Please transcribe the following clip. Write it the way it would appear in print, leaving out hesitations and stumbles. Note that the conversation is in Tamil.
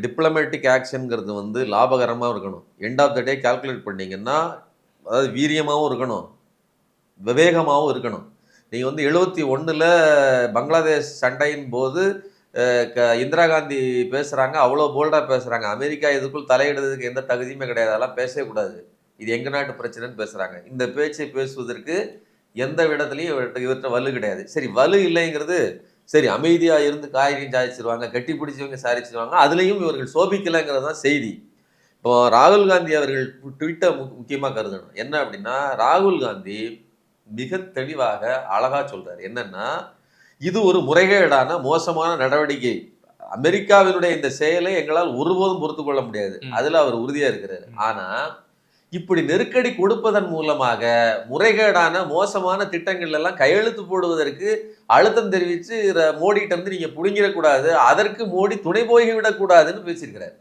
டிப்ளமேட்டிக் ஆக்ஷன்ங்கிறது வந்து லாபகரமா இருக்கணும். End of the day calculate பண்ணீங்கன்னா, அதாவது வீரியமாவும் இருக்கணும், விவேகமாவும் இருக்கணும். நீங்க வந்து 71ல பங்களாதேஷ் சண்டையின் போது இந்திரா காந்தி பேசுறாங்க. அவ்வளோ போல்டா பேசுறாங்க. அமெரிக்கா இதுக்குள் தலையிடுறதுக்கு எந்த தகுதியுமே கிடையாது. அதெல்லாம் பேசவே கூடாது. இது எங்க நாட்டு பிரச்சனைன்னு பேசுறாங்க. இந்த பேச்சை பேசுவதற்கு எந்த இடத்துலயும் இவர்ட்ட வலு கிடையாது. சரி வலு இல்லைங்கிறது, சரி அமைதியா இருந்து காரியம் சாதிச்சுருவாங்க. கட்டி பிடிச்சவங்க சாதிச்சுருவாங்க. அதுலயும் இவர்கள் சோபிக்கலங்கிறது தான் செய்தி. இப்போ ராகுல் காந்தி அவர்கள் ட்வீட்ட முக்கியமா கருதணும். என்ன அப்படின்னா, ராகுல் காந்தி மிக தெளிவாக, அழகா சொல்றாரு. என்னன்னா, இது ஒரு முறைகேடான மோசமான நடவடிக்கை. அமெரிக்காவினுடைய இந்த செயலை எங்களால் ஒருபோதும் பொறுத்துக் கொள்ள முடியாது. அதுல அவர் உறுதியா இருக்கிறாரு. ஆனா, இப்படி நெருக்கடி கொடுப்பதன் மூலமாக முறைகேடான மோசமான திட்டங்கள் எல்லாம் கையெழுத்து போடுவதற்கு அழுத்தம் தெரிவித்து மோடிட்ட இருந்து நீங்க புடுங்கிடக்கூடாது. அதற்கு மோடி துணை போய் விடக்கூடாதுன்னு பேசியிருக்கிறார்.